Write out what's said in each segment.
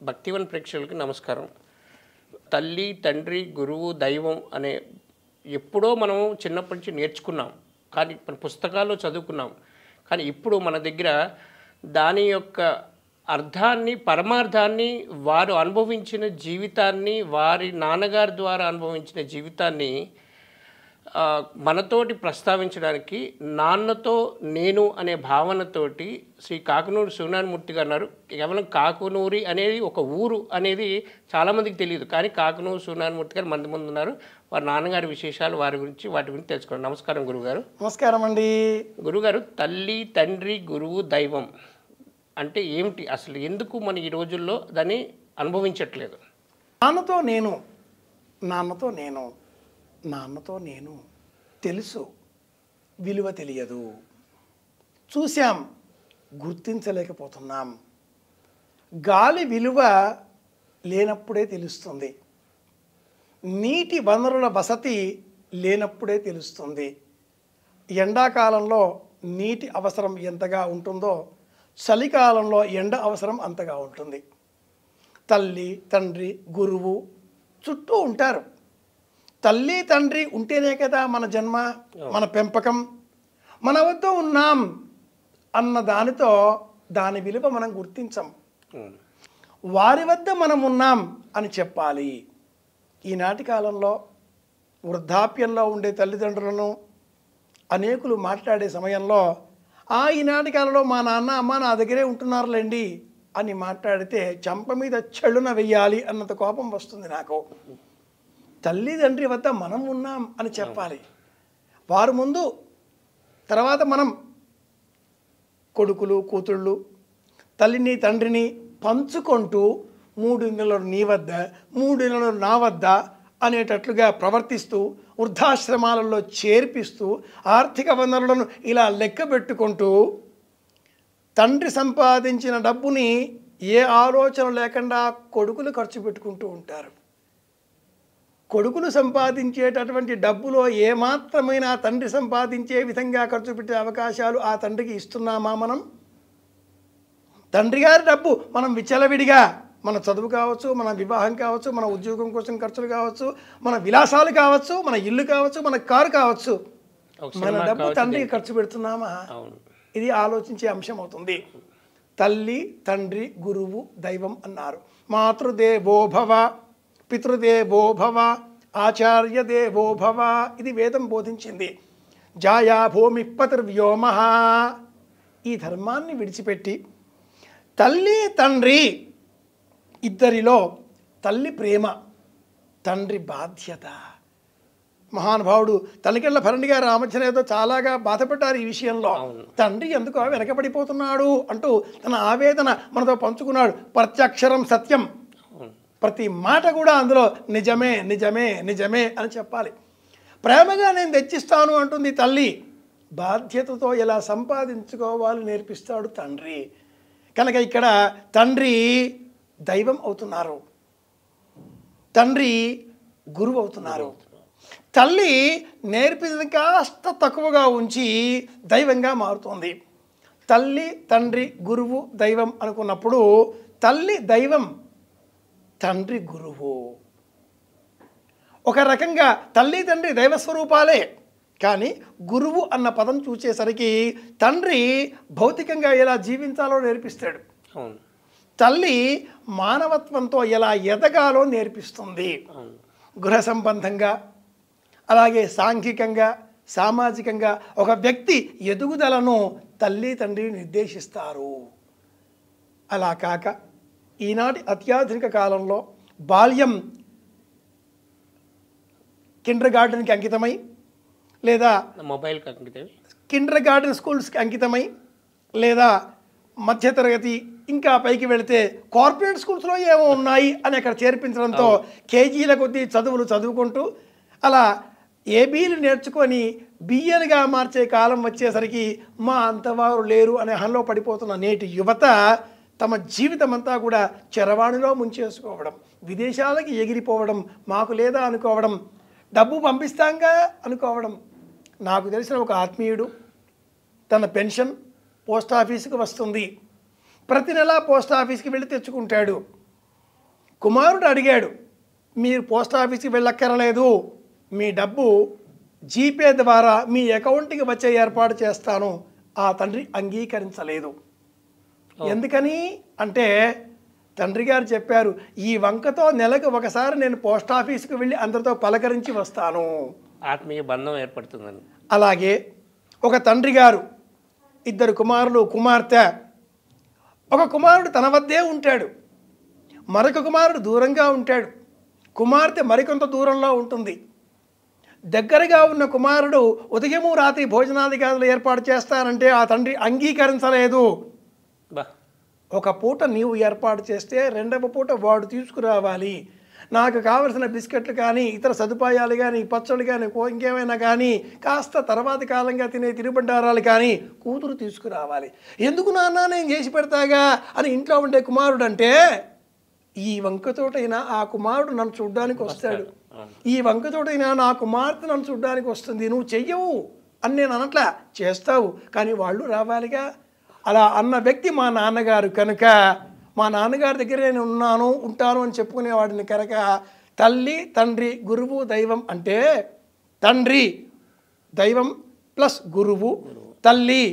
భక్తివన్ ప్రేక్షకులకి నమస్కారం. తల్లి, తండ్రి, గురువు, దైవం అనే ఎప్పుడో మనం చిన్నప్పటి నుంచి నేర్చుకున్నాం. కానీ మన పుస్తకాల్లో చదువుకున్నాం. కానీ ఇప్పుడు మన దగ్గర దాని యొక్క అర్థాన్ని, పరమార్థాన్ని, వారు అనుభవించిన జీవితాన్ని, వారి నాన్నగారి ద్వారా అనుభవించిన జీవితాన్ని మనతోటి ప్రస్తావించడానికి నాన్నతో నేను అనే భావనతోటి శ్రీ కాకునూరి సూర్యనారాయణమూర్తి గారు అన్నారు. కేవలం కాకునూరి అనేది ఒక ఊరు అనేది చాలామందికి తెలియదు. కానీ కాకునూరి సూర్యనారాయణమూర్తి గారు మంది ముందు ఉన్నారు. వారి నాన్నగారి విశేషాలు వాటి గురించి తెలుసుకోండి. నమస్కారం గురుగారు. నమస్కారం అండి. గురుగారు, తల్లి, తండ్రి, గురువు, దైవం అంటే ఏమిటి? అసలు ఎందుకు మన ఈ రోజుల్లో దాన్ని అనుభవించట్లేదు? నాన్నతో నేను, నాన్నతో నేను, నాన్నతో నేను తెలుసు, విలువ తెలియదు. చూశాం, గుర్తించలేకపోతున్నాం. గాలి విలువ లేనప్పుడే తెలుస్తుంది. నీటి వనరుల వసతి లేనప్పుడే తెలుస్తుంది. ఎండాకాలంలో నీటి అవసరం ఎంతగా ఉంటుందో చలికాలంలో ఎండ అవసరం అంతగా ఉంటుంది. తల్లి, తండ్రి, గురువు చుట్టూ ఉంటారు. తల్లి, తండ్రి ఉంటేనే కదా మన జన్మ, మన పెంపకం. మన వద్ద ఉన్నాం అన్న దానితో దాని విలువ మనం గుర్తించం. వారి వద్ద మనం ఉన్నాం అని చెప్పాలి. ఈనాటి కాలంలో వృద్ధాప్యంలో ఉండే తల్లిదండ్రులను అనేకులు మాట్లాడే సమయంలో ఈనాటి కాలంలో మా నాన్న అమ్మ నా దగ్గరే ఉంటున్నారులేండి అని మాట్లాడితే చంప మీద చెడున వెయ్యాలి అన్నంత కోపం వస్తుంది నాకు. తల్లిదండ్రి వద్ద మనం ఉన్నాం అని చెప్పాలి. వారు ముందు, తర్వాత మనం కొడుకులు, కూతుళ్ళు తల్లిని, తండ్రిని పంచుకుంటూ 3 నెలలు నీ వద్ద, 3 నెలలు నా వద్ద అనేటట్లుగా ప్రవర్తిస్తూ వృద్ధాశ్రమాలలో చేర్పిస్తూ ఆర్థిక వనరులను ఇలా లెక్క పెట్టుకుంటూ తండ్రి సంపాదించిన డబ్బుని ఏ ఆలోచన లేకుండా కొడుకులు ఖర్చు పెట్టుకుంటూ ఉంటారు. కొడుకులు సంపాదించేటటువంటి డబ్బులో ఏమాత్రమైన తండ్రి సంపాదించే విధంగా ఖర్చు పెట్టే అవకాశాలు ఆ తండ్రికి ఇస్తున్నామా మనం? తండ్రి గారి డబ్బు మనం విచ్చలవిడిగా మన చదువు కావచ్చు, మన వివాహం కావచ్చు, మన ఉద్యోగం కోసం ఖర్చులు కావచ్చు, మన విలాసాలు కావచ్చు, మన ఇల్లు కావచ్చు, మన కారు కావచ్చు, మన డబ్బు తండ్రికి ఖర్చు పెడుతున్నామా? ఇది ఆలోచించే అంశం అవుతుంది. తల్లి, తండ్రి, గురువు, దైవం అన్నారు. మాతృదేవో భవ, పితృదేవో భవ, ఆచార్య దేవో భవ, ఇది వేదం బోధించింది. జాయా భూమి పతిర్వ్యోమ. ఈ ధర్మాన్ని విడిచిపెట్టి తల్లి, తండ్రి ఇద్దరిలో తల్లి ప్రేమ, తండ్రి బాధ్యత. మహానుభావుడు తల్లికెళ్ళ భరణి గారు రామచంద్ర ఏదో చాలాగా బాధపడ్డారు ఈ విషయంలో. తండ్రి ఎందుకో వెనకబడిపోతున్నాడు అంటూ తన ఆవేదన మనతో పంచుకున్నాడు. ప్రత్యక్షరం సత్యం, ప్రతి మాట కూడా అందులో నిజమే నిజమే నిజమే అని చెప్పాలి. ప్రేమగా నేను తెచ్చిస్తాను అంటుంది తల్లి. బాధ్యతతో ఎలా సంపాదించుకోవాలి నేర్పిస్తాడు తండ్రి. కనుక ఇక్కడ తండ్రి దైవం అవుతున్నారు, తండ్రి గురువు అవుతున్నారు. తల్లి నేర్పింది కాస్త తక్కువగా ఉంచి దైవంగా మారుతుంది. తల్లి, తండ్రి, గురువు, దైవం అనుకున్నప్పుడు తల్లి దైవం, తండ్రి గురువు. ఒక రకంగా తల్లి, తండ్రి దైవస్వరూపాలే. కానీ గురువు అన్న పదం చూసేసరికి తండ్రి భౌతికంగా ఎలా జీవించాలో నేర్పిస్తాడు. తల్లి మానవత్వంతో ఎలా ఎదగాలో నేర్పిస్తుంది. గృహ సంబంధంగా, అలాగే సాంఘికంగా, సామాజికంగా ఒక వ్యక్తి ఎదుగుదలను తల్లి, తండ్రి నిర్దేశిస్తారు. అలా కాక ఈనాటి అత్యాధునిక కాలంలో బాల్యం కిండర్ గార్డెన్కి అంకితమై, లేదా మొబైల్కి అంకితమై, కిండర్ గార్డెన్ స్కూల్స్కి అంకితమై, లేదా మధ్యతరగతి ఇంకా పైకి వెళితే కార్పొరేట్ స్కూల్స్లో ఏమో ఉన్నాయి అని అక్కడ చేర్పించడంతో కేజీల కొద్దీ చదువులు చదువుకుంటూ అలా ఏబీలు నేర్చుకొని బిఏలుగా మార్చే కాలం వచ్చేసరికి మా అంతవారు లేరు అనే హంలో పడిపోతున్న నేటి యువత తమ జీవితం అంతా కూడా చరవాణిలో ముంచేసుకోవడం, విదేశాలకి ఎగిరిపోవడం, మాకు లేదా అనుకోవడం, డబ్బు పంపిస్తాంగా అనుకోవడం. నాకు తెలిసిన ఒక ఆత్మీయుడు తన పెన్షన్ పోస్ట్ ఆఫీస్కి వస్తుంది. ప్రతి నెల పోస్ట్ ఆఫీస్కి వెళ్ళి తెచ్చుకుంటాడు. కుమారుడు అడిగాడు, మీరు పోస్ట్ ఆఫీస్కి వెళ్ళక్కర్లేదు, మీ డబ్బు జీపే ద్వారా మీ అకౌంట్కి వచ్చే ఏర్పాటు చేస్తాను. ఆ తండ్రి అంగీకరించలేదు. ఎందుకని అంటే తండ్రి గారు చెప్పారు, ఈ వంకతో నెలకు ఒకసారి నేను పోస్ట్ ఆఫీస్కి వెళ్ళి అందరితో పలకరించి వస్తాను. ఆత్మీయ బంధం ఏర్పడుతుందని. అలాగే ఒక తండ్రి గారు, ఇద్దరు కుమారులు కుమార్తె. ఒక కుమారుడు తన వద్దే ఉంటాడు, మరొక కుమారుడు దూరంగా ఉంటాడు, కుమార్తె మరికొంత దూరంలో ఉంటుంది. దగ్గరగా ఉన్న కుమారుడు ఉదయము రాత్రి భోజనాధికారులు ఏర్పాటు చేస్తానంటే ఆ తండ్రి అంగీకరించలేదు. ఒక పూట నీవు ఏర్పాటు చేస్తే రెండవ పూట వాడు తీసుకురావాలి. నాకు కావలసిన బిస్కెట్లు కానీ ఇతర సదుపాయాలు కానీ పచ్చళ్ళు కానీ ఇంకేమైనా కానీ కాస్త తర్వాతి కాలంగా తినే తిరుబండారాలు కానీ కూతురు తీసుకురావాలి. ఎందుకు నాన్న నేను చేసి పెడతాగా అని ఇంట్లో ఉండే కుమారుడు అంటే, ఈ వంకతోటైనా ఆ కుమారుడు నన్ను చూడ్డానికి వస్తాడు, ఈ వంకతోటైనా నా కుమార్తె నన్ను చూడ్డానికి వస్తుంది, నువ్వు చెయ్యవు అని నేను అనట్లా, చేస్తావు, కానీ వాళ్ళు రావాలిగా. అలా అన్న వ్యక్తి మా నాన్నగారు కనుక మా నాన్నగారి దగ్గర నేను ఉంటాను అని చెప్పుకునేవాడిని కనుక తల్లి తండ్రి గురువు దైవం అంటే తండ్రి దైవం ప్లస్ గురువు, తల్లి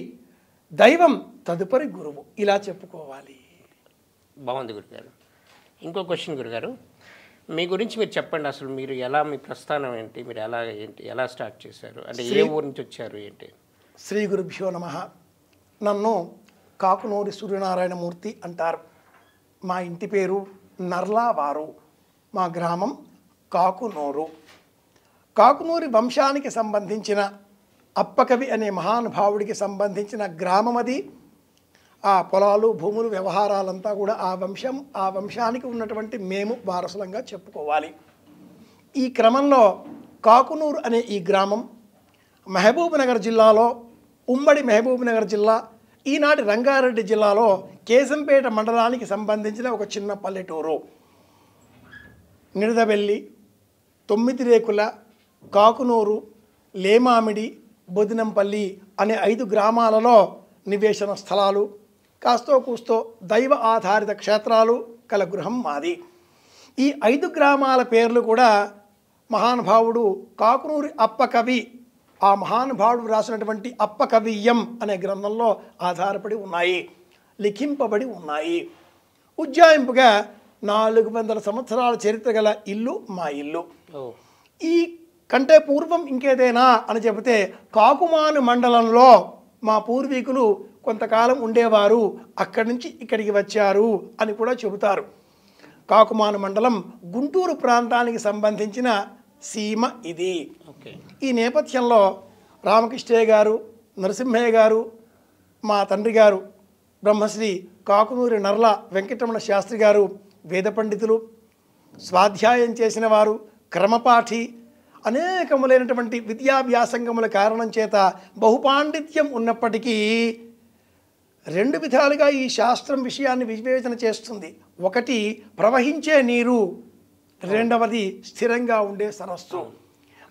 దైవం తదుపరి గురువు, ఇలా చెప్పుకోవాలి. బాగుంది గురుగారు. ఇంకో క్వశ్చన్ గురుగారు, మీ గురించి మీరు చెప్పండి. అసలు మీరు ఎలా, మీ ప్రస్థానం ఏంటి, మీరు ఎలా స్టార్ట్ చేశారు, అంటే ఏ ఊరు నుంచి వచ్చారు ఏంటి? శ్రీ గురుభ్యో నమః. నన్ను కాకునూరి సూర్యనారాయణమూర్తి అంటారు. మా ఇంటి పేరు నర్లావారు, మా గ్రామం కాకునూరు. కాకునూరి వంశానికి సంబంధించిన అప్పకవి అనే మహానుభావుడికి సంబంధించిన గ్రామం అది. ఆ పొలాలు భూములు వ్యవహారాలంతా కూడా ఆ వంశానికి ఉన్నటువంటి మేము వారసులంగా చెప్పుకోవాలి. ఈ క్రమంలో కాకునూరు అనే ఈ గ్రామం మహబూబ్నగర్ జిల్లాలో, ఉమ్మడి మహబూబ్నగర్ జిల్లా, ఈనాటి రంగారెడ్డి జిల్లాలో కేశంపేట మండలానికి సంబంధించిన ఒక చిన్న పల్లెటూరు. నిడదవెల్లి, తొమ్మిదిరేకుల, కాకునూరు, లేమామిడి, బొదినంపల్లి అనే 5 గ్రామాలలో నివేశన స్థలాలు, కాస్తో కూస్తో దైవ ఆధారిత క్షేత్రాలు కల గృహం మాది. ఈ 5 గ్రామాల పేర్లు కూడా మహానుభావుడు కాకునూరి అప్పకవి, ఆ మహానుభావుడు రాసినటువంటి అప్పకవియం అనే గ్రంథంలో ఆధారపడి ఉన్నాయి, లిఖింపబడి ఉన్నాయి. ఉజ్జాయింపుగా 400 సంవత్సరాల చరిత్ర గల ఇల్లు మా ఇల్లు. ఈ కంటే పూర్వం ఇంకేదైనా అని చెబితే కాకుమాను మండలంలో మా పూర్వీకులు కొంతకాలం ఉండేవారు, అక్కడి నుంచి ఇక్కడికి వచ్చారు అని కూడా చెబుతారు. కాకుమాను మండలం గుంటూరు ప్రాంతానికి సంబంధించిన సీమ ఇది. ఈ నేపథ్యంలో రామకృష్ణయ్య గారు, నరసింహయ్య గారు, మా తండ్రి గారు బ్రహ్మశ్రీ కాకునూరి నర్ల వెంకటరమణ శాస్త్రి గారు వేద పండితులు, స్వాధ్యాయం చేసిన వారు, క్రమపాఠి, అనేకములైనటువంటి విద్యాభ్యాసంగముల కారణం చేత బహుపాండిత్యం ఉన్నప్పటికీ 2 విధాలుగా ఈ శాస్త్రం విషయాన్ని వివేచన చేస్తుంది. ఒకటి ప్రవహించే నీరు, రెండవది స్థిరంగా ఉండే సరస్సు.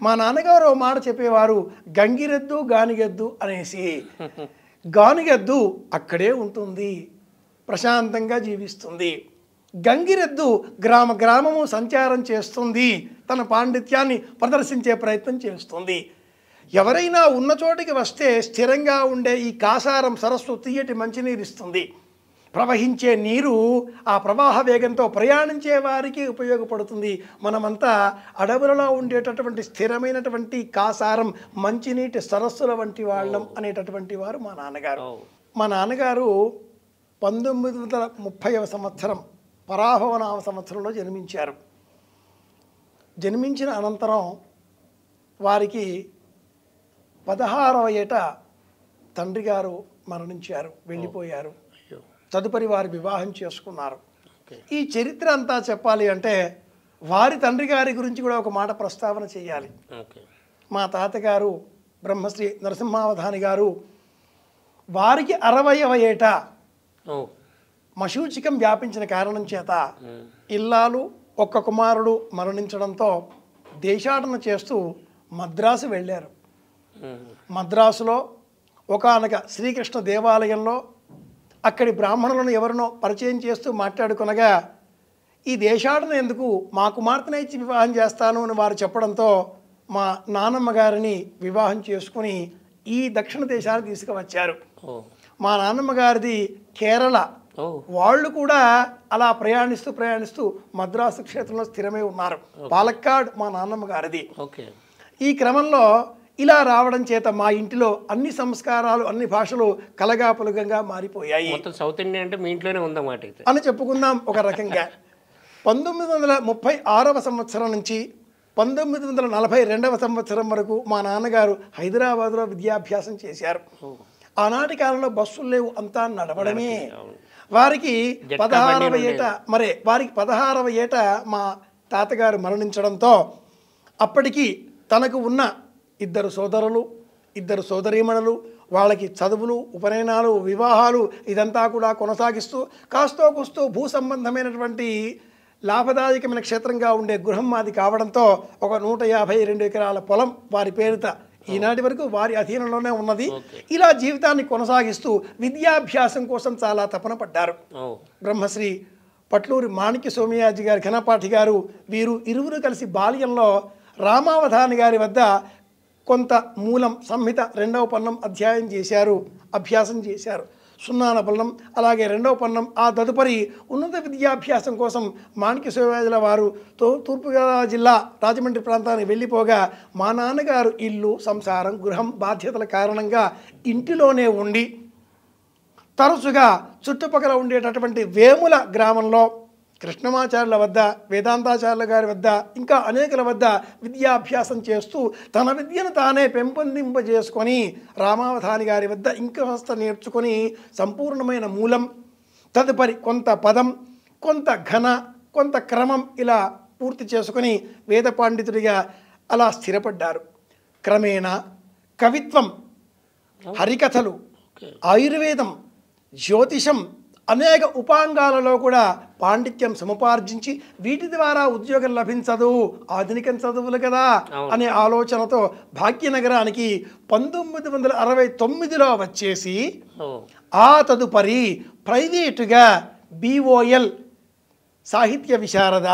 మా నాన్నగారు ఓ మాట చెప్పేవారు, గంగిరెద్దు గానిగెద్దు అనేసి. గానిగెద్దు అక్కడే ఉంటుంది, ప్రశాంతంగా జీవిస్తుంది. గంగిరెద్దు గ్రామము సంచారం చేస్తుంది, తన పాండిత్యాన్ని ప్రదర్శించే ప్రయత్నం చేస్తుంది. ఎవరైనా ఉన్న చోటికి వస్తే స్థిరంగా ఉండే ఈ కాసారం సరస్సు తీయటి మంచినీరు ఇస్తుంది. ప్రవహించే నీరు ఆ ప్రవాహ వేగంతో ప్రయాణించే వారికి ఉపయోగపడుతుంది. మనమంతా అడవులలో ఉండేటటువంటి స్థిరమైనటువంటి కాసారం మంచినీటి సరస్సుల వంటి వాళ్ళం అనేటటువంటి వారు మా నాన్నగారు. మా నాన్నగారు 1930వ సంవత్సరం పరాభవనామ సంవత్సరంలో జన్మించారు. జన్మించిన అనంతరం వారికి 16వ ఏట తండ్రి గారు మరణించారు, వెళ్ళిపోయారు. తదుపరి వారి వివాహం చేసుకున్నారు. ఈ చరిత్ర అంతా చెప్పాలి అంటే వారి తండ్రి గారి గురించి కూడా ఒక మాట ప్రస్తావన చేయాలి. మా తాతగారు బ్రహ్మశ్రీ నరసింహావధాని గారు, వారికి 60వ ఏట మశూచికం వ్యాపించిన కారణం చేత ఇల్లాలు ఒక్క కుమారుడు మరణించడంతో దేశాటన చేస్తూ మద్రాసు వెళ్ళారు. మద్రాసులో ఒకానొక శ్రీకృష్ణ దేవాలయంలో అక్కడి బ్రాహ్మణులను ఎవరినో పరిచయం చేస్తూ మాట్లాడుకొనగా, ఈ దేశాటన ఎందుకు, మా కుమార్తెనే ఇచ్చి వివాహం చేస్తాను అని వారు చెప్పడంతో మా నాన్నమ్మ గారిని వివాహం చేసుకుని ఈ దక్షిణ దేశానికి తీసుకువచ్చారు. మా నాన్నమ్మ గారిది కేరళ. వాళ్ళు కూడా అలా ప్రయాణిస్తూ మద్రాసు క్షేత్రంలో స్థిరమై ఉన్నారు. పాలక్కాడ్ మా నాన్నమ్మ గారిది. ఈ క్రమంలో ఇలా రావడం చేత మా ఇంటిలో అన్ని సంస్కారాలు, అన్ని భాషలు కలగాపులగంగా మారిపోయాయి. సౌత్ ఇండియా అంటే మీ ఇంట్లోనే ఉందన్నమాట అని చెప్పుకుందాం ఒక రకంగా. 1936వ సంవత్సరం నుంచి 1942వ సంవత్సరం వరకు మా నాన్నగారు హైదరాబాద్లో విద్యాభ్యాసం చేశారు. ఆనాటి కాలంలో బస్సులు లేవు, అంతా నడవడమే. వారికి 16వ ఏట మా తాతగారు మరణించడంతో అప్పటికి తనకు ఉన్న 2 సోదరులు, 2 సోదరీమణులు, వాళ్ళకి చదువులు, ఉపనయనాలు, వివాహాలు ఇదంతా కూడా కొనసాగిస్తూ కాస్తో కూస్తూ భూ సంబంధమైనటువంటి లాభదాయకమైన క్షేత్రంగా ఉండే గృహం మాది కావడంతో ఒక 152 ఎకరాల పొలం వారి పేరిట ఈనాటి వరకు వారి అధీనంలోనే ఉన్నది. ఇలా జీవితాన్ని కొనసాగిస్తూ విద్యాభ్యాసం కోసం చాలా తపన పడ్డారు. బ్రహ్మశ్రీ పట్లూరి మాణిక్య సోమయాజి గారు, ఘనపాఠి గారు, వీరు ఇరువురు కలిసి బాల్యంలో రామావధాని గారి వద్ద కొంత మూలం సంహిత 2వ పన్నం అధ్యాయం చేశారు, అభ్యాసం చేశారు. సున్నాన పన్నం, అలాగే 2వ పన్నం. ఆ తదుపరి ఉన్నత విద్యాభ్యాసం కోసం మాణిక్య సోమయాజుల వారు తూర్పుగోదావరి జిల్లా రాజమండ్రి ప్రాంతానికి వెళ్ళిపోగా మా నాన్నగారు ఇల్లు, సంసారం, గృహం, బాధ్యతల కారణంగా ఇంటిలోనే ఉండి తరచుగా చుట్టుపక్కల ఉండేటటువంటి వేముల గ్రామంలో కృష్ణమాచార్యుల వద్ద, వేదాంతాచార్యుల గారి వద్ద, ఇంకా అనేకుల వద్ద విద్యాభ్యాసం చేస్తూ తన విద్యను తానే పెంపొందింపజేసుకొని రామావధాని గారి వద్ద ఇంకాస్త నేర్చుకొని సంపూర్ణమైన మూలం, తదుపరి కొంత పదం, కొంత ఘన, కొంత క్రమం ఇలా పూర్తి చేసుకొని వేద పండితుడిగా అలా స్థిరపడ్డారు. క్రమేణా కవిత్వం, హరికథలు, ఆయుర్వేదం, జ్యోతిషం అనేక ఉపాంగాలలో కూడా పాండిత్యం సముపార్జించి వీటి ద్వారా ఉద్యోగం లభించదు, ఆధునికం చదువులు కదా అనే ఆలోచనతో భాగ్యనగరానికి 1969లో వచ్చేసి ఆ తదుపరి ప్రైవేటుగా BOL సాహిత్య విశారద,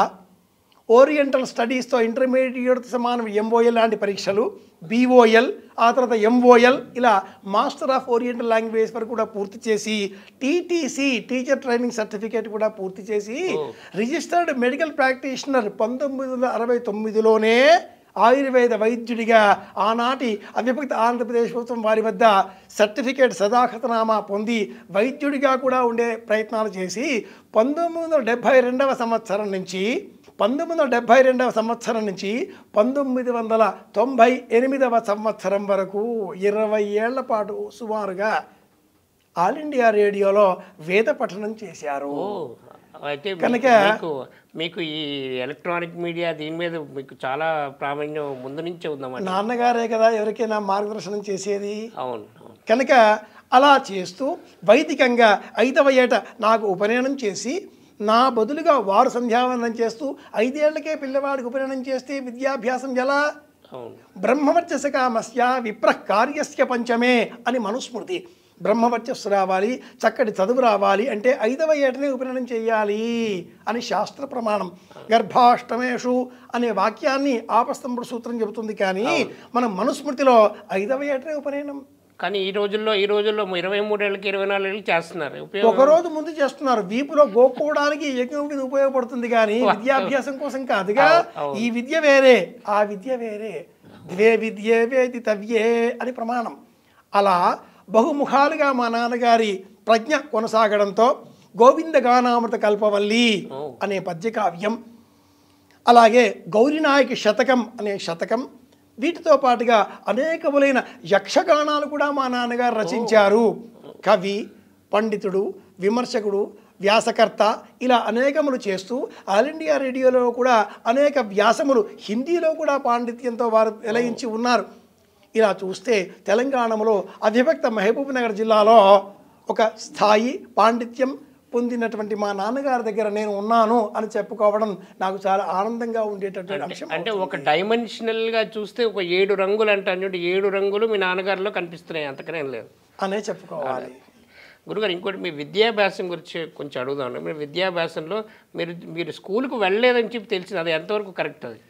ఓరియంటల్ స్టడీస్తో ఇంటర్మీడియట్ సమానం MOL లాంటి పరీక్షలు, BOL, ఆ తర్వాత MOL, ఇలా మాస్టర్ ఆఫ్ ఓరియంటల్ లాంగ్వేజ్ వరకు కూడా పూర్తి చేసి TTC టీచర్ ట్రైనింగ్ సర్టిఫికేట్ కూడా పూర్తి చేసి రిజిస్టర్డ్ మెడికల్ ప్రాక్టీషనర్ 1969లోనే ఆయుర్వేద వైద్యుడిగా ఆనాటి అవిభక్త ఆంధ్రప్రదేశ్ ప్రభుత్వం వారి వద్ద సర్టిఫికేట్ సదాఖతనామా పొంది వైద్యుడిగా కూడా ఉండే ప్రయత్నాలు చేసి 1972వ సంవత్సరం నుంచి 1998వ సంవత్సరం వరకు 20 ఏళ్ల పాటు సుమారుగా ఆల్ ఇండియా రేడియోలో వేద పఠనం చేశారు. అయితే మీకు ఈ ఎలక్ట్రానిక్ మీడియా దీని మీద మీకు చాలా ప్రావీణ్యం ముందు నుంచే ఉందన్నమాట. నాన్నగారే కదా ఎవరికైనా మార్గదర్శనం చేసేది. అవును. కనుక అలా చేస్తూ వైదికంగా 5వ ఏట నాకు ఉపనయనం చేసి నా బదులుగా వారు సంధ్యావందనం చేస్తూ 5 ఏళ్లకే పిల్లవాడికి ఉపనయనం చేస్తే విద్యాభ్యాసం ఎలా? బ్రహ్మవర్చస కామస్య విప్రః కార్యస్య పంచమే అని మనుస్మృతి. బ్రహ్మవర్చస్సు రావాలి, చక్కటి చదువు రావాలి అంటే 5వ ఏటనే ఉపనయనం చేయాలి అని శాస్త్ర ప్రమాణం. గర్భాష్టమేషు అనే వాక్యాన్ని ఆపస్తంభుడు సూత్రం చెబుతుంది. కానీ మనం మనుస్మృతిలో 5వ ఏటనే ఉపనయనం. కానీ ఈ రోజుల్లో 23 ఏళ్ళకి 24 ఏళ్ళకి చేస్తున్నారు. ఒకరోజు ముందు చేస్తున్నారు. వీపులో గోక్కోవడానికి యజ్ఞం ఉపయోగపడుతుంది కానీ విద్యాభ్యాసం కోసం కాదుగా. ఈ విద్య వేరే, ఆ విద్య వేరే. ద్వే విద్యే వేదితవ్యే అని ప్రమాణం. అలా బహుముఖాలుగా మా నాన్నగారి ప్రజ్ఞ కొనసాగడంతో గోవిందగానామృత కల్పవల్లి అనే పద్యకావ్యం, అలాగే గౌరీనాయకి శతకం అనే శతకం, వీటితో పాటుగా అనేకములైన యక్షగానాలు కూడా మా నాన్నగారు రచించారు. కవి, పండితుడు, విమర్శకుడు, వ్యాసకర్త ఇలా అనేకములు చేస్తూ ఆల్ ఇండియా రేడియోలో కూడా అనేక వ్యాసములు హిందీలో కూడా పాండిత్యంతో వారు వెలయించి ఉన్నారు. ఇలా చూస్తే తెలంగాణలో అవిభక్త మహబూబ్నగర్ జిల్లాలో ఒక స్థాయి పాండిత్యం పొందినటువంటి మా నాన్నగారి దగ్గర నేను ఉన్నాను అని చెప్పుకోవడం నాకు చాలా ఆనందంగా ఉండేటటువంటి అంశం. అంటే ఒక డైమెన్షనల్గా చూస్తే ఒక 7 రంగులు అంటే 7 రంగులు మీ నాన్నగారిలో కనిపిస్తున్నాయి, అంతకనే లేదు అనే చెప్పుకోవాలి. గురుగారు ఇంకోటి మీ విద్యాభ్యాసం గురించి కొంచెం అడుగుదాం. మీరు విద్యాభ్యాసంలో మీరు స్కూల్కి వెళ్ళలేదని చెప్పి తెలిసింది, అది ఎంతవరకు కరెక్ట్? అది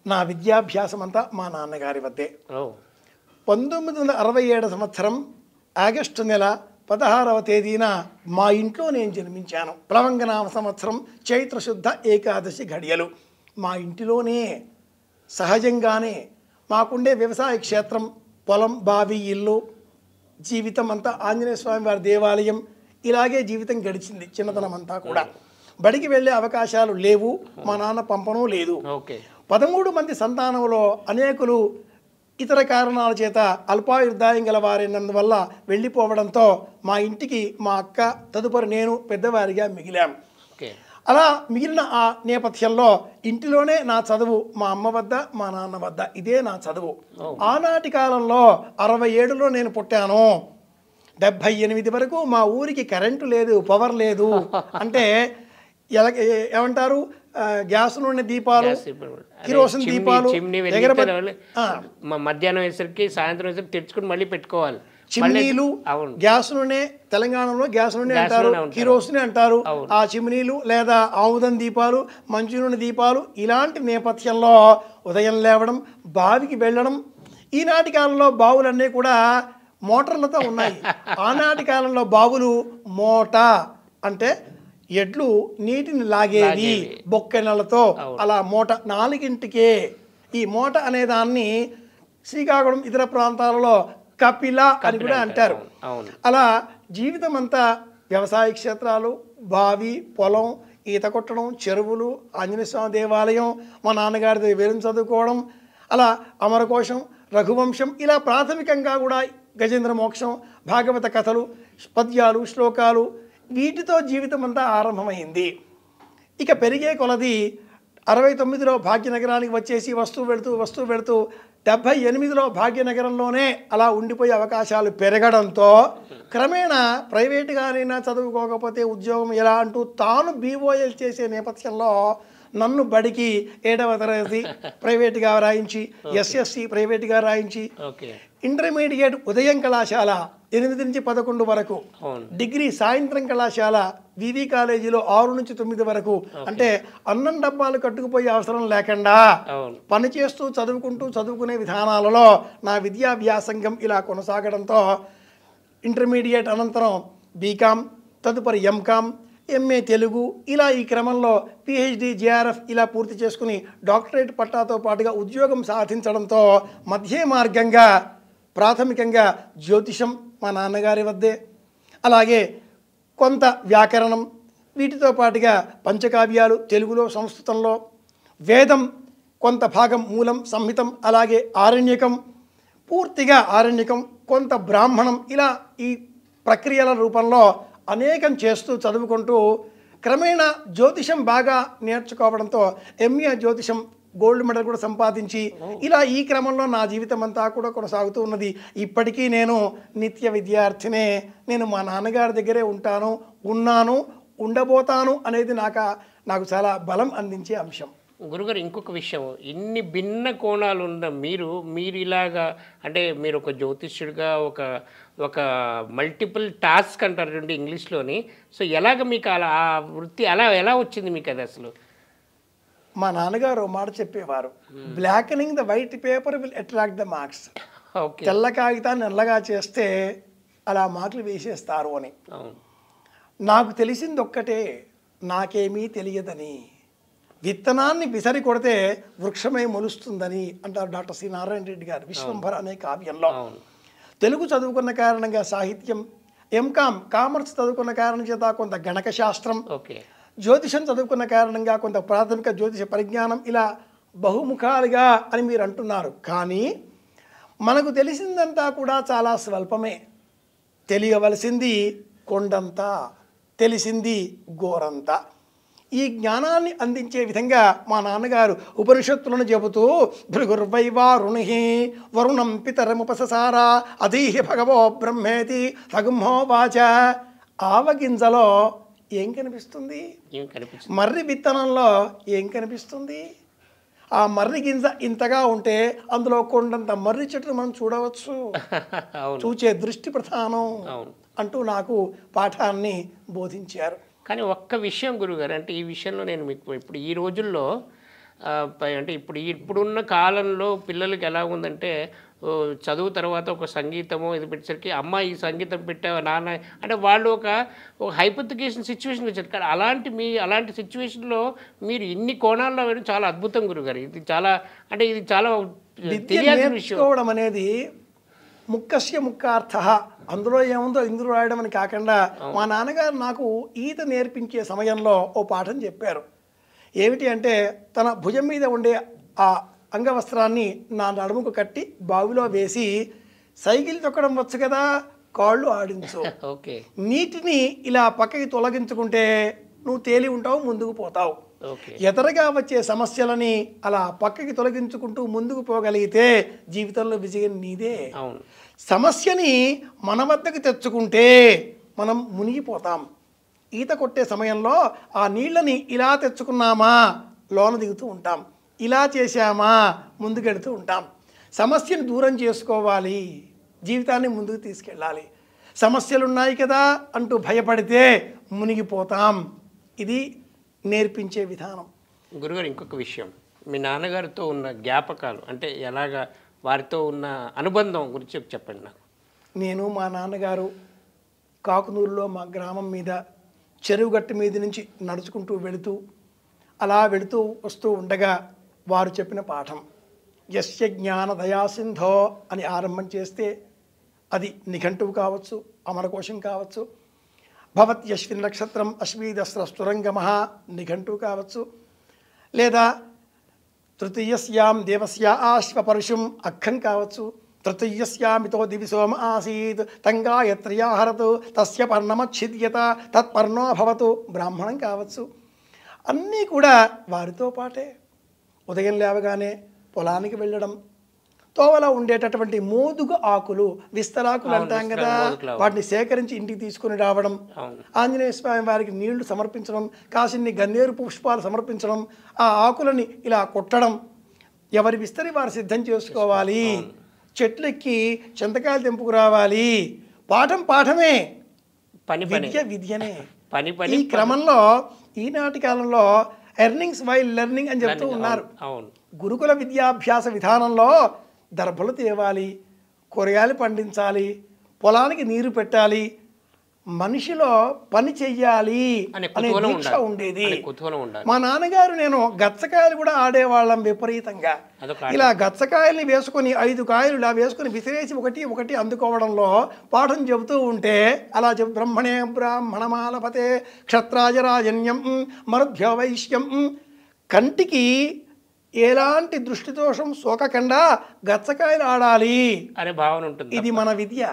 నా విద్యాభ్యాసం అంతా మా నాన్నగారి వద్దే. ఓ 1967 సంవత్సరం ఆగస్టు నెల 16వ తేదీన మా ఇంట్లో నేను జన్మించాను. ప్లవంగనామ సంవత్సరం చైత్రశుద్ధ ఏకాదశి ఘడియలు. మా ఇంటిలోనే సహజంగానే మాకుండే వ్యవసాయ క్షేత్రం, పొలం, బావి, ఇల్లు, జీవితం అంతా ఆంజనేయ స్వామి వారి దేవాలయం, ఇలాగే జీవితం గడిచింది చిన్నతనం అంతా కూడా. బడికి వెళ్ళే అవకాశాలు లేవు, మా నాన్న పంపనూ లేదు. ఓకే. 13 మంది సంతానంలో అనేకులు ఇతర కారణాల చేత అల్పాయుర్దాయం గల వారైనందువల్ల వెళ్ళిపోవడంతో మా ఇంటికి మా అక్క, తదుపరి నేను పెద్దవారిగా మిగిలాం. ఓకే. అలా మిగిలిన ఆ నేపథ్యంలో ఇంటిలోనే నా చదువు, మా అమ్మ వద్ద, మా నాన్న వద్ద, ఇదే నా చదువు. ఆనాటి కాలంలో 67లో నేను పుట్టాను. 78 వరకు మా ఊరికి కరెంటు లేదు, పవర్ లేదు. అంటే ఏమంటారు, గ్యాస్ నూనె దీపాలు, కిరోసిన్ దీపాలు మధ్యాహ్నం వేసరికి సాయంత్రం వేసరికి తెచ్చుకుని మళ్ళీ పెట్టుకోవాలి. చిమ్నీలు, గ్యాస్ నూనె, తెలంగాణలో గ్యాస్ నూనె అంటారు, కిరోసిన్ అంటారు. ఆ చిమ్నీలు లేదా ఆముదం దీపాలు, మంచు నూనె దీపాలు, ఇలాంటి నేపథ్యంలో ఉదయం లేవడం, బావికి వెళ్ళడం. ఈనాటి కాలంలో బావులన్నీ కూడా మోటార్లతో ఉన్నాయి. ఆనాటి కాలంలో బావులు మోట అంటే ఎడ్లు నీటిని లాగేవి బొక్కెనలతో. అలా మూట 4ంటికే. ఈ మూట అనే దాన్ని శ్రీకాకుళం ఇతర ప్రాంతాలలో కపిల అని కూడా అంటారు. అలా జీవితం అంతా వ్యవసాయ క్షేత్రాలు, బావి, పొలం, ఈత కొట్టడం, చెరువులు, ఆంజనేయ స్వామి దేవాలయం, మా నాన్నగారి వేరుని చదువుకోవడం, అలా అమరకోశం, రఘువంశం, ఇలా ప్రాథమికంగా కూడా గజేంద్ర మోక్షం, భాగవత కథలు, పద్యాలు, శ్లోకాలు, వీటితో జీవితం అంతా ఆరంభమైంది. ఇక పెరిగే కొలది 69లో భాగ్యనగరానికి వచ్చేసి వస్తూ వెళుతూ 78లో భాగ్యనగరంలోనే అలా ఉండిపోయే అవకాశాలు పెరగడంతో క్రమేణా ప్రైవేటుగానైనా చదువుకోకపోతే ఉద్యోగం ఎలా అంటూ తాను బీఓఎల్ చేసే నేపథ్యంలో నన్ను బడికి 7వ తరగతి ప్రైవేట్గా రాయించి, ఎస్ఎస్సి ప్రైవేట్గా రాయించి, ఇంటర్మీడియట్ ఉదయం కళాశాల 8 నుంచి 11 వరకు, డిగ్రీ సాయంత్రం కళాశాల వివి కాలేజీలో 6 నుంచి 9 వరకు. అంటే అన్నం డబ్బాలు కట్టుకుపోయే అవసరం లేకుండా పనిచేస్తూ చదువుకునే విధానాలలో నా విద్యాభ్యాసంగం ఇలా కొనసాగడంతో ఇంటర్మీడియట్ అనంతరం బీకామ్, తదుపరి ఎంకామ్, ఎంఏ తెలుగు, ఇలా ఈ క్రమంలో పిహెచ్డి, జేఆర్ఎఫ్ ఇలా పూర్తి చేసుకుని డాక్టరేట్ పట్టాతో పాటుగా ఉద్యోగం సాధించడంతో మధ్య మార్గంగా ప్రాథమికంగా జ్యోతిషం మా నాన్నగారి వద్దే, అలాగే కొంత వ్యాకరణం, వీటితో పాటుగా పంచకావ్యాలు తెలుగులో, సంస్కృతంలో, వేదం కొంత భాగం, మూలం, సంహితం, అలాగే ఆరణ్యకం, పూర్తిగా ఆరణ్యకం, కొంత బ్రాహ్మణం, ఇలా ఈ ప్రక్రియల రూపంలో అనేకం చేస్తూ చదువుకుంటూ క్రమేణా జ్యోతిషం బాగా నేర్చుకోవడంతో ఎంఏ జ్యోతిషం గోల్డ్ మెడల్ కూడా సంపాదించి ఇలా ఈ క్రమంలో నా జీవితం అంతా కూడా కొనసాగుతూ ఉన్నది. ఇప్పటికీ నేను నిత్య విద్యార్థినే. నేను మా నాన్నగారి దగ్గరే ఉన్నాను, ఉండబోతాను అనేది నాకు చాలా బలం అందించే అంశం. గురుగారు ఇంకొక విషయం, ఇన్ని భిన్న కోణాలు ఉన్న మీరు ఇలాగా అంటే మీరు ఒక జ్యోతిష్యుడిగా ఒక మల్టిపుల్ టాస్క్ అంటారు చూడండి ఇంగ్లీష్లోని. సో ఎలాగ మీకు అలా ఆ వృత్తి ఎలా వచ్చింది మీకు అది అసలు? మా నాన్నగారు మాట చెప్పేవారు, blackening the white paper will attract the marks. తెల్ల కాగితాన్ని నల్లగా చేస్తే అలా మార్కులు వేసేస్తారు అని. నాకు తెలిసింది ఒక్కటే, నాకేమీ తెలియదని. విత్తనాన్ని విసరి కొడితే వృక్షమై మొలుస్తుందని అంటారు డాక్టర్ సి నారాయణ రెడ్డి గారు విశ్వంభర అనే కావ్యంలో. తెలుగు చదువుకున్న కారణంగా సాహిత్యం, ఎంకామ్ కామర్స్ చదువుకున్న కారణం చేత కొంత గణక శాస్త్రం, జ్యోతిషం చదువుకున్న కారణంగా కొంత ప్రాథమిక జ్యోతిష పరిజ్ఞానం, ఇలా బహుముఖాలుగా అని మీరు అంటున్నారు. కానీ మనకు తెలిసిందంతా కూడా చాలా స్వల్పమే. తెలియవలసింది కొండంతా, తెలిసింది గోరంతా. ఈ జ్ఞానాన్ని అందించే విధంగా మా నాన్నగారు ఉపనిషత్తులను చెబుతూ భృగుర్వైవారుణి వరుణం పితరముపససార అధీహి భగవో బ్రహ్మేతి సగుంహోవాచ. ఆవగింజలో ఏం కనిపిస్తుంది? మర్రి విత్తనంలో ఏం కనిపిస్తుంది? ఆ మర్రి గింజ ఇంతగా ఉంటే అందులో కొండంత మర్రి చెట్టును మనం చూడవచ్చు. చూచే దృష్టి ప్రధానం అంటూ నాకు పాఠాన్ని బోధించారు. కానీ ఒక్క విషయం గురుగారు, అంటే ఈ విషయంలో నేను మీకు ఇప్పుడు ఈ రోజుల్లో అంటే ఇప్పుడున్న కాలంలో పిల్లలకి ఎలా ఉందంటే చదువు తర్వాత ఒక సంగీతమో ఇది పెట్టేసరికి అమ్మ ఈ సంగీతం పెట్టావా నాన్న అంటే వాళ్ళు ఒక హైపోథికేషన్ సిచ్యువేషన్ వచ్చారు. కానీ అలాంటి సిచ్యువేషన్లో మీరు ఇన్ని కోణాల్లో వేయడం చాలా అద్భుతం గురుగారు. ఇది చాలా తెలియాల్సిన విషయం. నేర్చుకోవడం అనేది ముక్కస్య ముక్కార్థ, అందులో ఏముందో ఇందులో రాయడం అని కాకుండా మా నాన్నగారు నాకు ఈత నేర్పించే సమయంలో ఓ పాఠం చెప్పారు. ఏమిటి అంటే తన భుజం మీద ఉండే ఆ అంగవస్త్రాన్ని నా నడుముకు కట్టి బావిలో వేసి సైకిల్ తొక్కడం వచ్చు కదా, కాళ్ళు ఆడించు, ఓకే, నీటిని ఇలా పక్కకి తొలగించుకుంటే నువ్వు తేలి ఉంటావు, ముందుకు పోతావు, ఎదురుగా వచ్చే సమస్యలని అలా పక్కకి తొలగించుకుంటూ ముందుకు పోగలిగితే జీవితంలో విజయం నీదే. సమస్యని మన వద్దకు తెచ్చుకుంటే మనం మునిగిపోతాం. ఈత కొట్టే సమయంలో ఆ నీళ్ళని ఇలా తెచ్చుకున్నామా లోన దిగుతూ ఉంటాం, ఇలా చేశామా ముందుకెడుతూ ఉంటాం. సమస్యను దూరం చేసుకోవాలి, జీవితాన్ని ముందుకు తీసుకెళ్ళాలి. సమస్యలు ఉన్నాయి కదా అంటూ భయపడితే మునిగిపోతాం. ఇది నేర్పించే విధానం. గురుగారు, ఇంకొక విషయం, మీ నాన్నగారితో ఉన్న జ్ఞాపకాలు అంటే ఎలాగా వారితో ఉన్న అనుబంధం గురించి చెప్పండి నాకు. నేను మా నాన్నగారు కాకునూరులో మా గ్రామం మీద చెరువు గట్టు మీద నుంచి నడుచుకుంటూ వెళుతూ వస్తూ ఉండగా వారు చెప్పిన పాఠం యస్య జ్ఞాన దయాసింధో అని ఆరంభం చేస్తే అది నిఘంటువు కావచ్చు, అమరకోశం కావచ్చు, భవత్యశ్విన్ నక్షత్రం అశ్వీదస్రస్తురంగమః నిఘంటువు కావచ్చు, లేదా తృతీయస్యాం దేవస్య ఆశ్వపరుషుం అక్కం కావచ్చు, తృతీయస్యామితో దివిసోమ ఆసీత్ తంగాయత్ర్యాహరతు తస్య పర్ణమచ్ఛిద్యత తత్పర్ణో భవతు బ్రాహ్మణం కావచ్చు. అన్నీ కూడా వారితో పాటే. ఉదయం లేవగానే పొలానికి వెళ్ళడం, తోవలో ఉండేటటువంటి మోదుగు ఆకులు, విస్తరాకులు అంటాం కదా, వాటిని సేకరించి ఇంటికి తీసుకుని రావడం, ఆంజనేయ స్వామి వారికి నీళ్లు సమర్పించడం, కాసిన్ని గన్నేరు పుష్పాలు సమర్పించడం, ఆ ఆకులని ఇలా కొట్టడం, ఎవరి విస్తరి వారు సిద్ధం చేసుకోవాలి, చెట్లెక్కి చింతకాయలు తెంపుకు రావాలి. పాఠమే, విద్యనే. ఈ క్రమంలో ఈనాటి కాలంలో ఎర్నింగ్స్ వైల్ లెర్నింగ్ అని చెప్తూ ఉన్నారు. గురుకుల విద్యాభ్యాస విధానంలో దర్భలు తేవాలి, కూరగాయలు పండించాలి, పొలానికి నీరు పెట్టాలి, మనిషిలో పని చెయ్యాలి అనే దీక్ష ఉండేది. మా నాన్నగారు నేను గచ్చకాయలు కూడా ఆడేవాళ్ళం విపరీతంగా. ఇలా గచ్చకాయల్ని వేసుకొని 5 కాయలు ఇలా వేసుకొని విసిరేసి ఒకటి అందుకోవడంలో పాఠం చెబుతూ ఉంటే అలా బ్రహ్మణే బ్రాహ్మణమాలపతే క్షత్రాజరాజన్యం మరుభ్యో వైశ్యం, కంటికి ఎలాంటి దృష్టి దోషం సోకకుండా గచ్చకాయలు ఆడాలి అనే భావన ఉంటుంది. ఇది మన విద్య.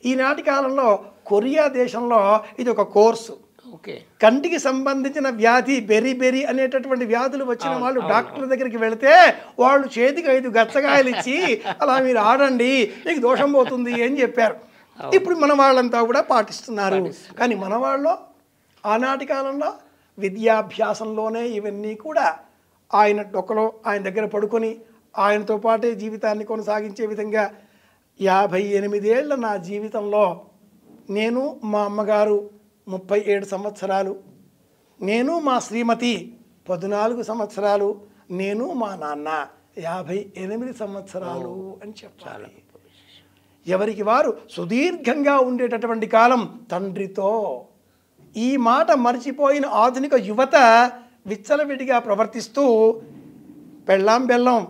ఈనాటి కాలంలో కొరియా దేశంలో ఇది ఒక కోర్సు. కంటికి సంబంధించిన వ్యాధి బెరీ అనేటటువంటి వ్యాధులు వచ్చిన వాళ్ళు డాక్టర్ దగ్గరికి వెళితే వాళ్ళు చేతికి 5 గచ్చకాయలు ఇచ్చి అలా మీరు ఆడండి మీకు దోషం పోతుంది అని చెప్పారు. ఇప్పుడు మన వాళ్ళంతా కూడా పాటిస్తున్నారు. కానీ మన వాళ్ళు ఆనాటి కాలంలో విద్యాభ్యాసంలోనే ఇవన్నీ కూడా ఆయన డొక్కలో ఆయన దగ్గర పడుకొని ఆయనతో పాటే జీవితాన్ని కొనసాగించే విధంగా 58 ఏళ్ల నా జీవితంలో నేను మా అమ్మగారు 37 సంవత్సరాలు, నేను మా శ్రీమతి 14 సంవత్సరాలు, నేను మా నాన్న 58 సంవత్సరాలు అని చెప్పాలి. ఎవరికి వారు సుదీర్ఘంగా ఉండేటటువంటి కాలం తండ్రితో. ఈ మాట మర్చిపోయిన ఆధునిక యువత విచ్చలవిడిగా ప్రవర్తిస్తూ పెళ్ళాం బెల్లం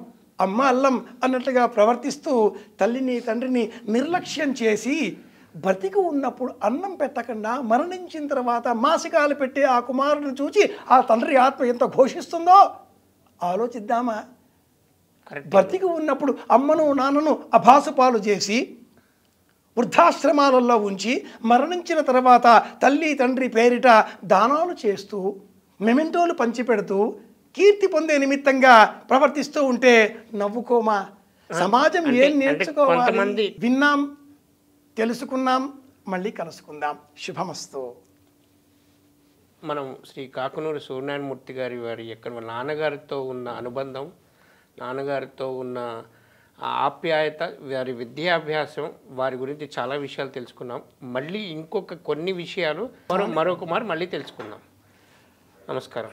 అమ్మ అల్లం అన్నట్లుగా ప్రవర్తిస్తూ తల్లిని తండ్రిని నిర్లక్ష్యం చేసి బ్రతికి ఉన్నప్పుడు అన్నం పెట్టకుండా మరణించిన తర్వాత మాసికాలు పెట్టే ఆ కుమారుని చూచి ఆ తండ్రి ఆత్మ ఎంత ఘోషిస్తుందో ఆలోచిద్దామా? బ్రతికి ఉన్నప్పుడు అమ్మను నాన్నను అభాసుపాలు చేసి వృద్ధాశ్రమాలలో ఉంచి మరణించిన తర్వాత తల్లి తండ్రి పేరిట దానాలు చేస్తూ మెమెంటోలు పంచిపెడుతూ కీర్తి పొందే నిమిత్తంగా ప్రవర్తిస్తూ ఉంటే నవ్వుకోమా? సమాజం ఏం నేర్చుకోవాలి? విన్నాం, తెలుసుకున్నాం, మళ్ళీ కలుసుకుందాం. శుభమస్తు. మనం శ్రీ కాకునూరు సూర్యనారాయణమూర్తి గారి నాన్నగారితో ఉన్న అనుబంధం, నాన్నగారితో ఉన్న ఆ ఆప్యాయత, వారి విద్యాభ్యాసం, వారి గురించి చాలా విషయాలు తెలుసుకున్నాం. మళ్ళీ ఇంకొక కొన్ని విషయాలు మరొక మారు మళ్ళీ తెలుసుకుందాం. నమస్కారం.